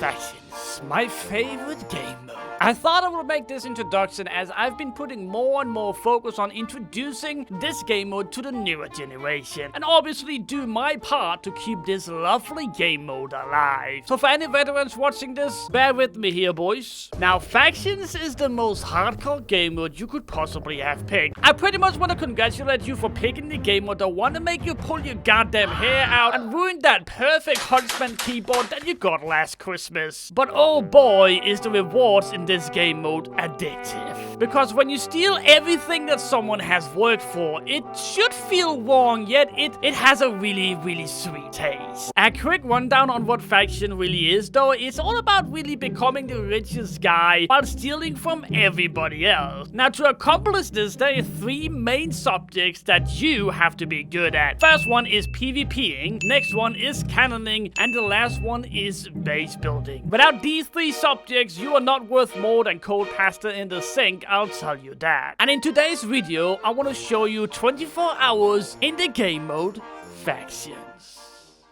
Factions, my favorite game mode. I thought I would make this introduction as I've been putting more and more focus on introducing this game mode to the newer generation, and obviously do my part to keep this lovely game mode alive. So for any veterans watching this, bear with me here, boys. Now, Factions is the most hardcore game mode you could possibly have picked. I pretty much want to congratulate you for picking the game mode that want to make you pull your goddamn hair out and ruin that perfect Huntsman keyboard that you got last Christmas. But oh boy, is the rewards in this game mode addictive. Because when you steal everything that someone has worked for, it should feel wrong, yet it has a really sweet taste. A quick rundown on what Faction really is though, it's all about really becoming the richest guy while stealing from everybody else. Now to accomplish this, there are 3 main subjects that you have to be good at. First one is PvPing, next one is cannoning, and the last one is base building. Without these 3 subjects, you are not worth more than cold pasta in the sink, I'll tell you that. And in today's video, I want to show you 24 hours in the game mode Factions.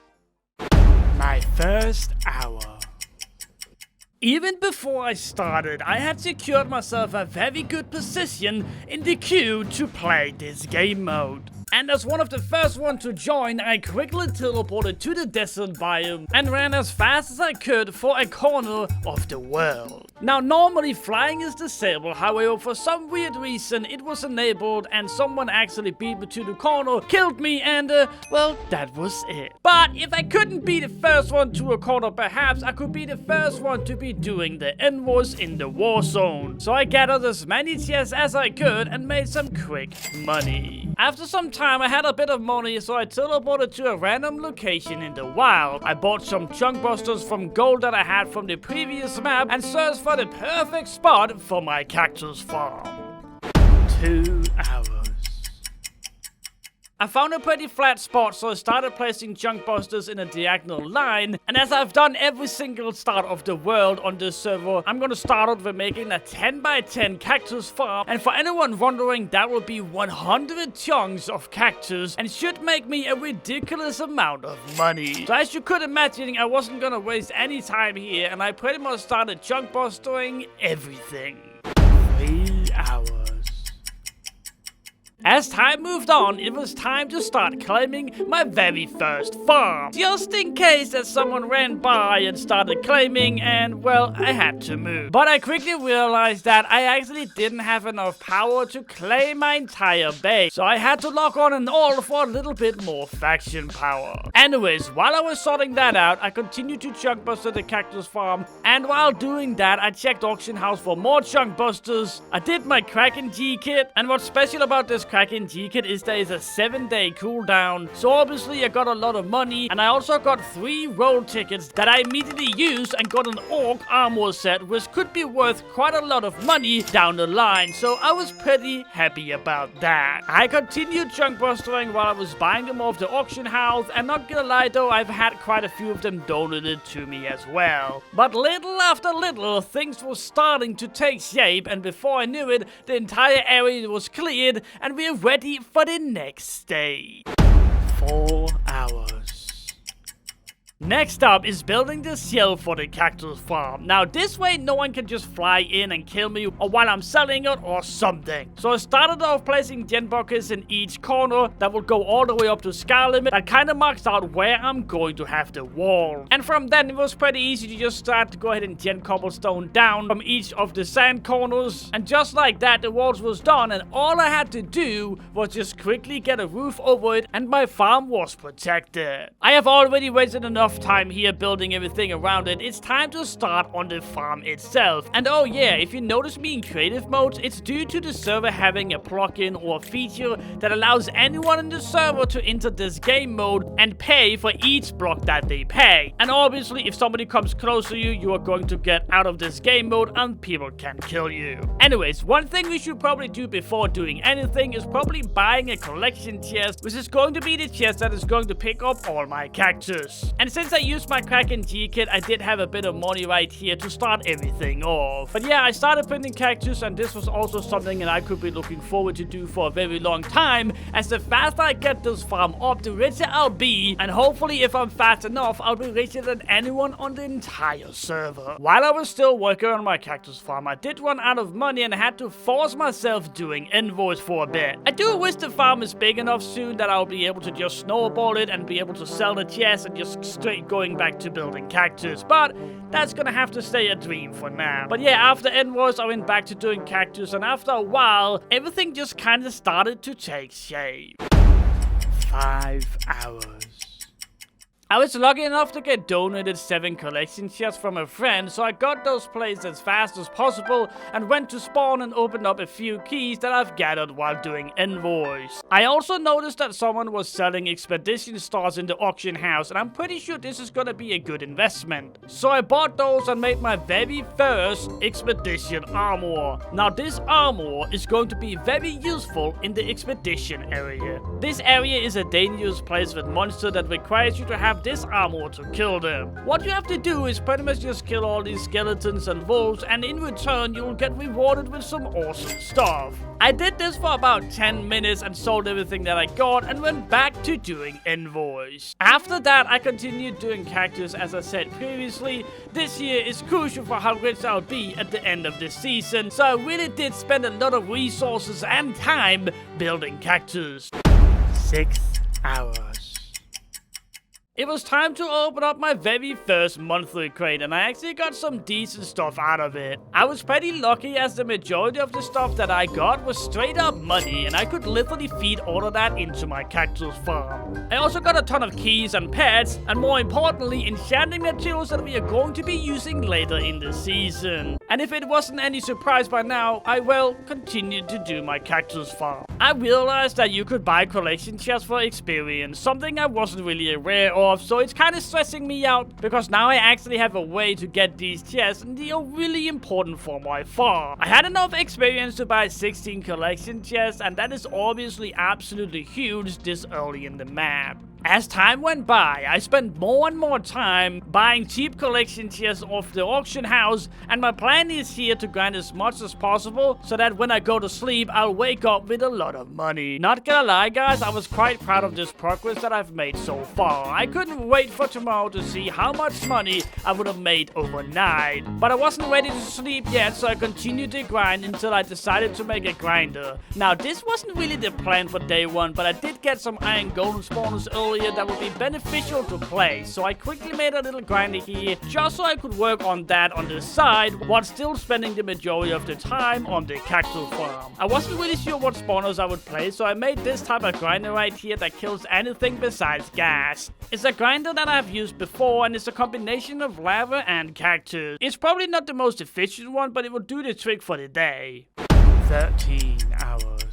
My first hour. Even before I started, I had secured myself a very good position in the queue to play this game mode. And as one of the first ones to join, I quickly teleported to the desert biome and ran as fast as I could for a corner of the world. Now normally flying is disabled, however for some weird reason it was enabled and someone actually beat me to the corner, killed me, and well, that was it. But if I couldn't be the first one to a corner, perhaps I could be the first one to be doing the invoice in the war zone. So I gathered as many chests as I could and made some quick money. After some time I had a bit of money, so I teleported to a random location in the wild. I bought some chunk busters from gold that I had from the previous map and searched for the perfect spot for my Cactus Farm. 2 hours. I found a pretty flat spot, so I started placing chunk busters in a diagonal line, and as I've done every single start of the world on this server, I'm gonna start out with making a 10x10 cactus farm, and for anyone wondering, that will be 100 chunks of cactus and should make me a ridiculous amount of money. So as you could imagine, I wasn't gonna waste any time here, and I pretty much started chunk bustering everything. 3 hours. As time moved on, it was time to start claiming my very first farm. Just in case that someone ran by and started claiming, and well, I had to move. But I quickly realized that I actually didn't have enough power to claim my entire base. So I had to log on and all for a little bit more faction power. Anyways, while I was sorting that out, I continued to chunk buster the Cactus Farm. And while doing that, I checked auction house for more chunk busters. I did my 𝐂𝐥𝐢𝐬𝐜 kit. And what's special about this 𝐂𝐥𝐢𝐬𝐜 kit is there is a 7-day cooldown. So obviously I got a lot of money, and I also got 3 roll tickets that I immediately used and got an orc armor set, which could be worth quite a lot of money down the line. So I was pretty happy about that. I continued chunk bustering while I was buying them off the auction house, and not gonna lie though, I've had quite a few of them donated to me as well. But little after little, things were starting to take shape, and before I knew it, the entire area was cleared and we're ready for the next stage. 4 hours. Next up is building the shell for the Cactus Farm. Now this way no one can just fly in and kill me or while I'm selling it or something. So I started off placing gen buckets in each corner that will go all the way up to sky limit. That kind of marks out where I'm going to have the wall. And from then it was pretty easy to just start to go ahead and gen cobblestone down from each of the sand corners. And just like that, the walls was done, and all I had to do was just quickly get a roof over it and my farm was protected. I have already wasted enough time here building everything around it. It's time to start on the farm itself. And oh yeah, if you notice me in creative mode, it's due to the server having a plugin or a feature that allows anyone in the server to enter this game mode and pay for each block that they pay. And obviously if somebody comes close to you, you are going to get out of this game mode and people can kill you. Anyways, one thing we should probably do before doing anything is probably buying a collection chest, which is going to be the chest that is going to pick up all my cactus. And since I used my Kraken G kit, I did have a bit of money right here to start everything off. But yeah, I started printing cactus, and this was also something that I could be looking forward to do for a very long time, as the faster I get this farm up, the richer I'll be, and hopefully if I'm fast enough, I'll be richer than anyone on the entire server. While I was still working on my cactus farm, I did run out of money and had to force myself doing invoice for a bit. I do wish the farm is big enough soon that I'll be able to just snowball it and be able to sell the chests and just straight going back to building cactus, but that's gonna have to stay a dream for now. But yeah, after invoice, I went back to doing cactus, and after a while, everything just kind of started to take shape. 5 hours. I was lucky enough to get donated 7 collection chests from a friend, so I got those plates as fast as possible and went to spawn and opened up a few keys that I've gathered while doing invoice. I also noticed that someone was selling expedition stars in the auction house, and I'm pretty sure this is gonna be a good investment. So I bought those and made my very first expedition armor. Now this armor is going to be very useful in the expedition area. This area is a dangerous place with monsters that requires you to have this armor to kill them. What you have to do is pretty much just kill all these skeletons and wolves, and in return you'll get rewarded with some awesome stuff. I did this for about 10 minutes and sold everything that I got and went back to doing invoice. After that, I continued doing cactus. As I said previously, this year is crucial for how rich I'll be at the end of this season, so I really did spend a lot of resources and time building cactus. 6 hours. It was time to open up my very first monthly crate, and I actually got some decent stuff out of it. I was pretty lucky, as the majority of the stuff that I got was straight up money, and I could literally feed all of that into my cactus farm. I also got a ton of keys and pets, and more importantly, enchanting materials that we are going to be using later in the season. And if it wasn't any surprise by now, I will continue to do my cactus farm. I realized that you could buy collection chests for experience, something I wasn't really aware of. So it's kind of stressing me out, because now I actually have a way to get these chests, and they are really important for my farm. I had enough experience to buy 16 collection chests, and that is obviously absolutely huge this early in the map. As time went by, I spent more and more time buying cheap collection chests off the auction house, and my plan is here to grind as much as possible so that when I go to sleep, I'll wake up with a lot of money. Not gonna lie guys, I was quite proud of this progress that I've made so far. I couldn't wait for tomorrow to see how much money I would have made overnight. But I wasn't ready to sleep yet, so I continued to grind until I decided to make a grinder. Now this wasn't really the plan for day 1, but I did get some iron golem spawners earlier that would be beneficial to play, so I quickly made a little grinder here just so I could work on that on the side while still spending the majority of the time on the cactus farm. I wasn't really sure what spawners I would play, so I made this type of grinder right here that kills anything besides gas. It's a grinder that I've used before, and it's a combination of lava and cactus. It's probably not the most efficient one, but it will do the trick for the day. 13 hours.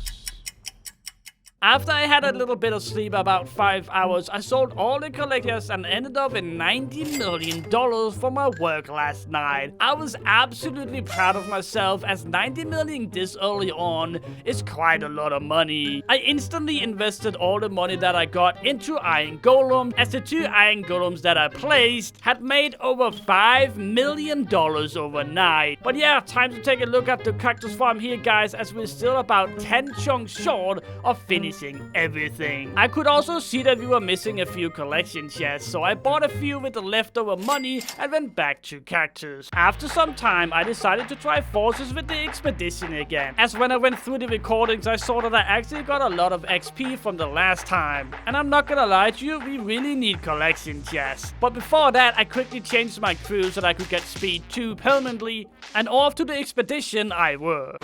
After I had a little bit of sleep, about 5 hours, I sold all the collectors and ended up with $90 million for my work last night. I was absolutely proud of myself, as $90 million this early on is quite a lot of money. I instantly invested all the money that I got into iron golem, as the 2 iron golems that I placed had made over $5 million overnight. But yeah, time to take a look at the cactus farm here guys, as we're still about 10 chunks short of finishing everything. I could also see that we were missing a few collection chests, so I bought a few with the leftover money and went back to cactus. After some time, I decided to try forces with the expedition again, as when I went through the recordings, I saw that I actually got a lot of XP from the last time. And I'm not gonna lie to you, we really need collection chests. But before that, I quickly changed my crew so that I could get speed 2 permanently, and off to the expedition I were.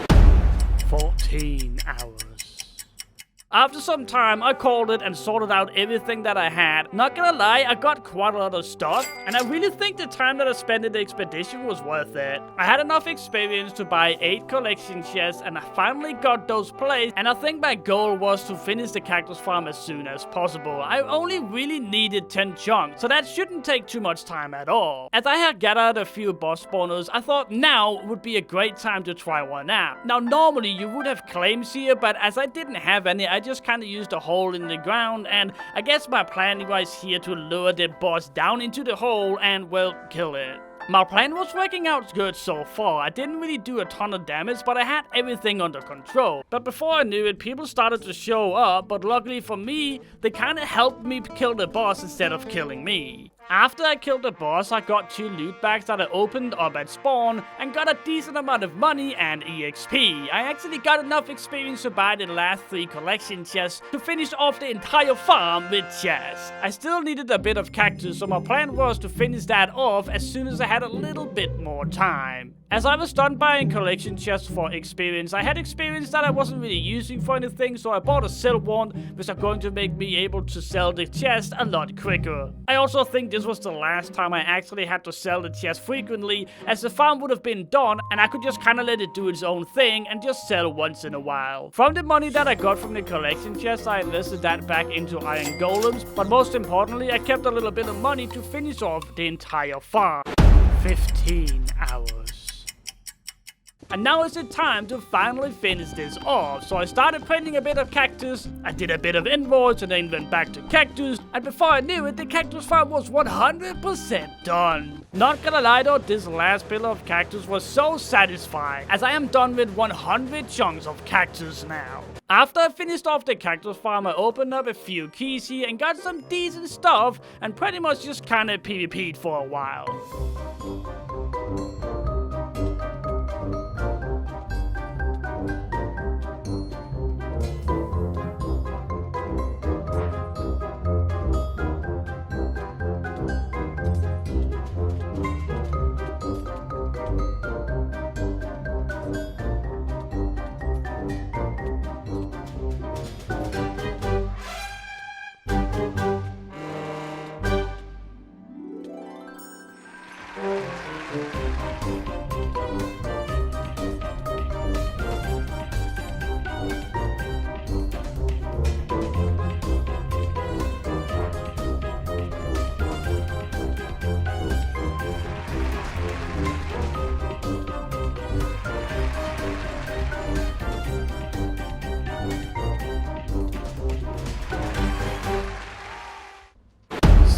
14 hours. After some time, I called it and sorted out everything that I had. Not gonna lie, I got quite a lot of stuff, and I really think the time that I spent in the expedition was worth it. I had enough experience to buy 8 collection chests, and I finally got those placed, and I think my goal was to finish the cactus farm as soon as possible. I only really needed 10 chunks, so that shouldn't take too much time at all. As I had gathered a few boss spawners, I thought now would be a great time to try one out. Now normally you would have claims here, but as I didn't have any, I just kind of used a hole in the ground, and I guess my plan was here to lure the boss down into the hole and, well, kill it. My plan was working out good so far. I didn't really do a ton of damage, but I had everything under control. But before I knew it, people started to show up, but luckily for me, they kind of helped me kill the boss instead of killing me. After I killed the boss, I got 2 loot bags that I opened up at spawn and got a decent amount of money and EXP. I actually got enough experience to buy the last 3 collection chests to finish off the entire farm with chests. I still needed a bit of cactus, so my plan was to finish that off as soon as I had a little bit more time. As I was done buying collection chests for experience, I had experience that I wasn't really using for anything, so I bought a sell one, which are going to make me able to sell the chest a lot quicker. I also think this was the last time I actually had to sell the chest frequently, as the farm would have been done and I could just kinda let it do its own thing and just sell once in a while. From the money that I got from the collection chest, I invested that back into iron golems, but most importantly, I kept a little bit of money to finish off the entire farm. 15 hours. And now is the time to finally finish this off. So I started printing a bit of cactus, I did a bit of inwards and then went back to cactus, and before I knew it, the cactus farm was 100% done. Not gonna lie though, this last bit of cactus was so satisfying, as I am done with 100 chunks of cactus now. After I finished off the cactus farm, I opened up a few keys here and got some decent stuff, and pretty much just kinda PvP'd for a while.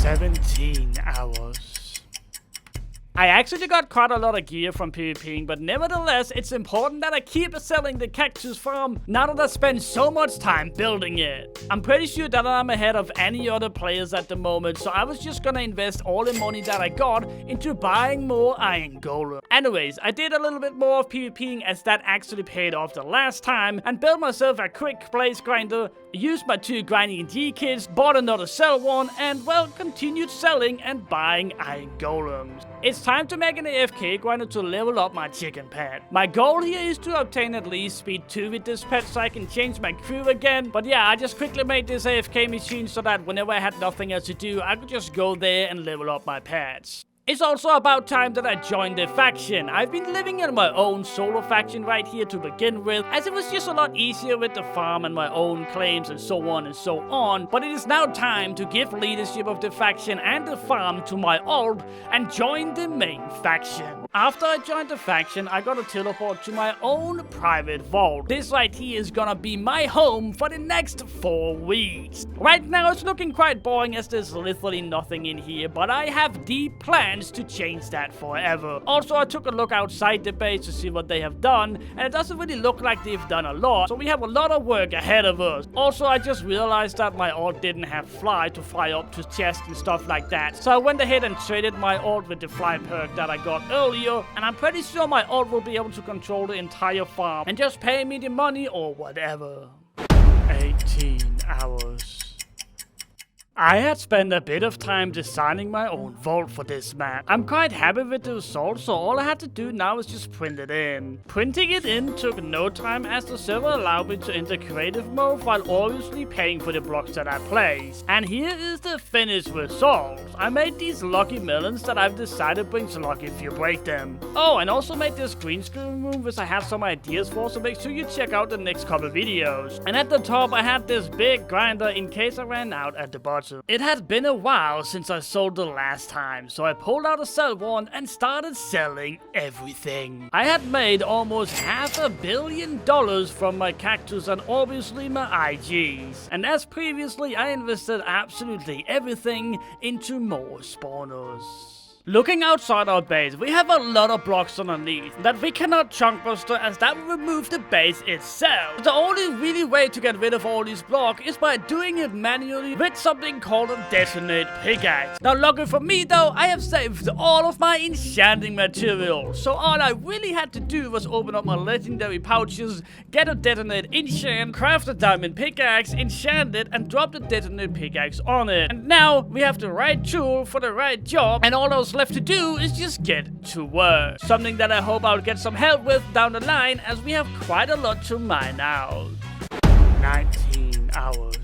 $17. I actually got quite a lot of gear from PvPing, but nevertheless, it's important that I keep selling the cactus farm now that I spent so much time building it. I'm pretty sure that I'm ahead of any other players at the moment, so I was just gonna invest all the money that I got into buying more iron golem. Anyways, I did a little bit more of PvPing as that actually paid off the last time, and built myself a quick place grinder, used my 2 grinding G kits, bought another sell one, and well, continued selling and buying iron golems. It's time to make an Afk Grinder to level up my chicken pet. My goal here is to obtain at least speed 2 with this pet so I can change my crew again. But yeah, I just quickly made this AFK machine so that whenever I had nothing else to do, I could just go there and level up my pets. It's also about time that I joined the faction. I've been living in my own solo faction right here to begin with, as it was just a lot easier with the farm and my own claims and so on and so on. But it is now time to give leadership of the faction and the farm to my alt and join the main faction. After I joined the faction, I got a teleport to my own private vault. This right here is gonna be my home for the next 4 weeks. Right now it's looking quite boring as there's literally nothing in here, but I have deep plans to change that forever. Also, I took a look outside the base to see what they have done, and it doesn't really look like they've done a lot, so we have a lot of work ahead of us. Also, I just realized that my alt didn't have fly to fly up to chest and stuff like that, so I went ahead and traded my alt with the fly perk that I got earlier, and I'm pretty sure my alt will be able to control the entire farm and just pay me the money or whatever. 18 hours. I had spent a bit of time designing my own vault for this map. I'm quite happy with the result, so all I had to do now is just print it in. Printing it in took no time as the server allowed me to enter creative mode while obviously paying for the blocks that I placed. And here is the finished result. I made these lucky melons that I've decided brings luck if you break them. Oh, and also made this green screen room which I have some ideas for, so make sure you check out the next couple videos. And at the top I had this big grinder in case I ran out at the bottom. bottom. It had been a while since I sold the last time, so I pulled out a sell wand and started selling everything. I had made almost $500 million from my cactus and obviously my IGs. And as previously, I invested absolutely everything into more spawners. Looking outside our base, we have a lot of blocks underneath that we cannot chunk buster as that will remove the base itself. The only really way to get rid of all these blocks is by doing it manually with something called a detonate pickaxe. Now lucky for me though, I have saved all of my enchanting material. So all I really had to do was open up my legendary pouches, get a detonate enchant, craft a diamond pickaxe, enchant it, and drop the detonate pickaxe on it. And now we have the right tool for the right job, and all those left to do is just get to work. Something that I hope I'll get some help with down the line, as we have quite a lot to mine out. 19 hours.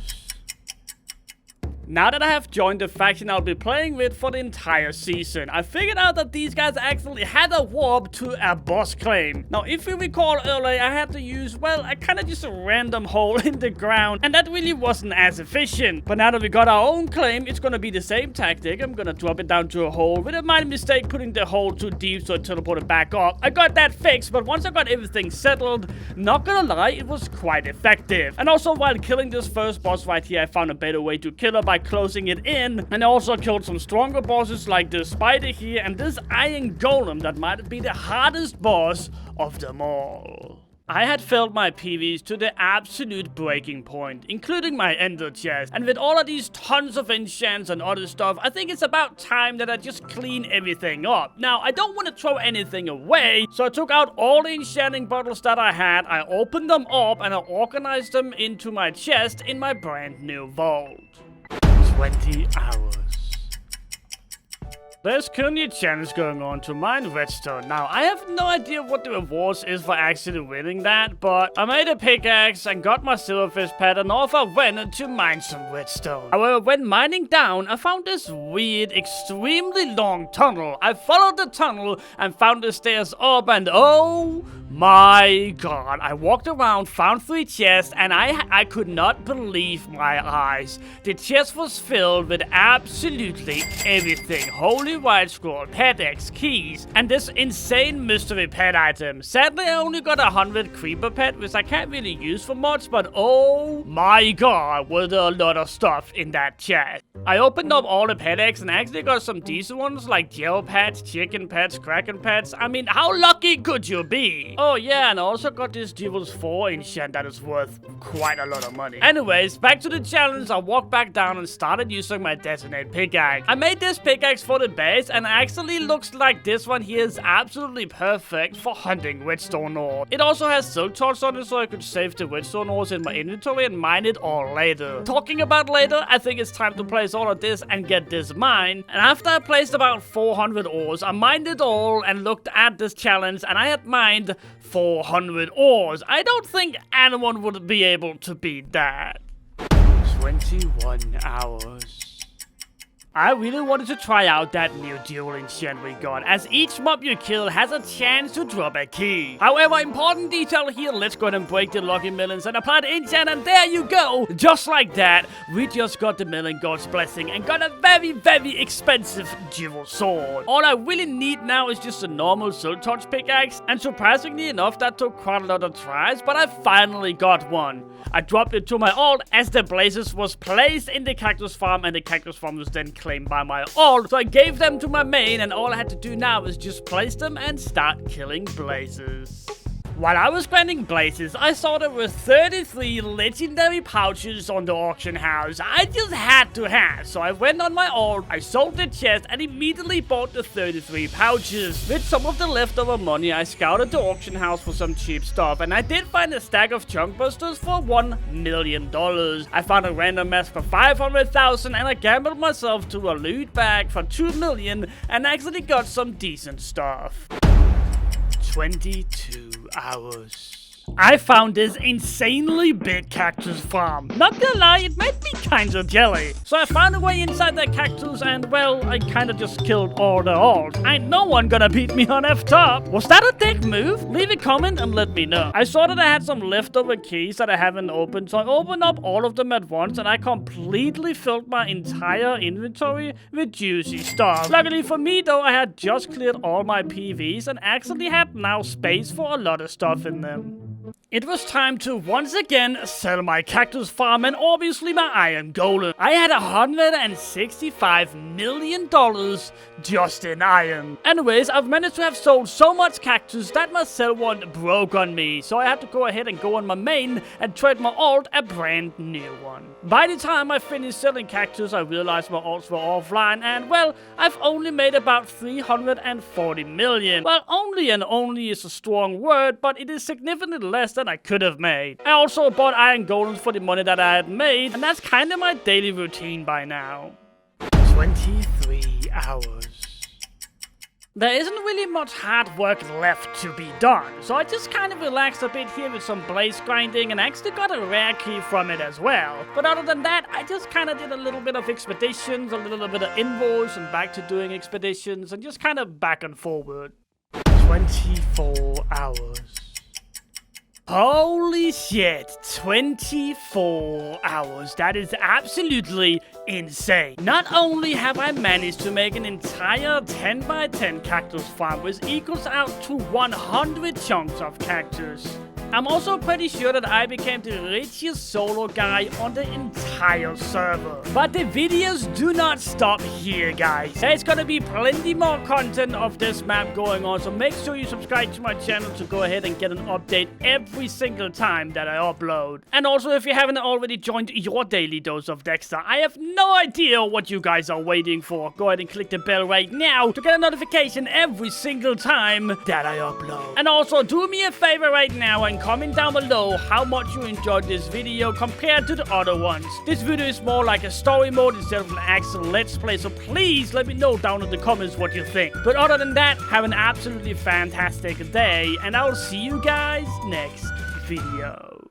Now that I have joined the faction I'll be playing with for the entire season, I figured out that these guys actually had a warp to a boss claim. Now, if you recall earlier, I had to use, well, I kind of just a random hole in the ground, and that really wasn't as efficient. But now that we got our own claim, it's gonna be the same tactic. I'm gonna drop it down to a hole with a minor mistake putting the hole too deep, so it teleported back up. I got that fixed, but once I got everything settled, not gonna lie, it was quite effective. And also, while killing this first boss right here, I found a better way to kill her by closing it in, and I also killed some stronger bosses like this spider here and this iron golem that might be the hardest boss of them all. I had filled my PVs to the absolute breaking point, including my ender chest, and with all of these tons of enchants and other stuff, I think it's about time that I just clean everything up. Now, I don't want to throw anything away, so I took out all the enchanting bottles that I had, I opened them up, and I organized them into my chest in my brand new vault. 20 hours. There's currently a challenge going on to mine redstone. Now, I have no idea what the rewards is for actually winning that, but I made a pickaxe and got my silverfish pet, and off I went to mine some redstone. However, when mining down, I found this weird, extremely long tunnel. I followed the tunnel and found the stairs up, and oh my god, I walked around, found 3 chests, and I could not believe my eyes. The chest was filled with absolutely everything. Holy white scroll, pet X, keys, and this insane mystery pet item. Sadly, I only got 100 creeper pet, which I can't really use for much, but oh my god, was there a lot of stuff in that chest. I opened up all the pet X and actually got some decent ones like gel pets, chicken pets, kraken pets. I mean, how lucky could you be? Oh yeah, and I also got this Devil's 4 enchant that is worth quite a lot of money. Anyways, back to the challenge. I walked back down and started using my detonate pickaxe. I made this pickaxe for the base, and actually looks like this one here is absolutely perfect for hunting redstone ore. It also has silk torch on it, so I could save the redstone ores in my inventory and mine it all later. Talking about later, I think it's time to place all of this and get this mined. And after I placed about 400 ores, I mined it all and looked at this challenge, and I had mined 400 ores. I don't think anyone would be able to beat that. 21 hours. I really wanted to try out that new dual enchant we got, as each mob you kill has a chance to drop a key. However, important detail here, let's go ahead and break the lucky melons and apply the enchant, and there you go! Just like that, we just got the melon god's blessing and got a very, very expensive dual sword. All I really need now is just a normal silk torch pickaxe, and surprisingly enough, that took quite a lot of tries, but I finally got one. I dropped it to my alt as the blazes was placed in the Cactus Farm, and the Cactus Farm was then claimed by my alt, so I gave them to my main, and all I had to do now is just place them and start killing blazes. While I was grinding blazes, I saw there were 33 legendary pouches on the auction house. I just had to have, so I went on my alt, I sold the chest, and immediately bought the 33 pouches. With some of the leftover money, I scouted the auction house for some cheap stuff, and I did find a stack of chunk busters for $1 million. I found a random mask for 500,000, and I gambled myself to a loot bag for 2 million, and actually got some decent stuff. 22 hours. I found this insanely big cactus farm. Not gonna lie, it might be kinda jelly. So I found a way inside that cactus and, well, I kinda just killed all the alts. Ain't no one gonna beat me on F-top. Was that a dick move? Leave a comment and let me know. I saw that I had some leftover keys that I haven't opened, so I opened up all of them at once and I completely filled my entire inventory with juicy stuff. Luckily for me though, I had just cleared all my PVs and actually had now space for a lot of stuff in them. It was time to once again sell my cactus farm and obviously my iron golem. I had $165 million just in iron. Anyways, I've managed to have sold so much cactus that my sell one broke on me. So I had to go ahead and go on my main and trade my alt a brand new one. By the time I finished selling cactus, I realized my alts were offline and well, I've only made about 340 million. Well, only and only is a strong word, but it is significantly less than I could have made. I also bought iron golems for the money that I had made, and that's kind of my daily routine by now. 23 hours. There isn't really much hard work left to be done, so I just kind of relaxed a bit here with some blaze grinding and actually got a rare key from it as well. But other than that, I just kind of did a little bit of expeditions, a little bit of invoice and back to doing expeditions and just kind of back and forward. 24 hours. Holy shit, 24 hours. That is absolutely insane. Not only have I managed to make an entire 10 by 10 cactus farm, which equals out to 100 chunks of cactus, I'm also pretty sure that I became the richest solo guy on the entire server. But the videos do not stop here, guys. There's gonna be plenty more content of this map going on, so make sure you subscribe to my channel to go ahead and get an update every single time that I upload. And also, if you haven't already joined your daily dose of Dexter, I have no idea what you guys are waiting for. Go ahead and click the bell right now to get a notification every single time that I upload. And also, do me a favor right now and comment down below how much you enjoyed this video compared to the other ones. This video is more like a story mode instead of an actual let's play, so please let me know down in the comments what you think. But other than that, have an absolutely fantastic day, and I'll see you guys next video.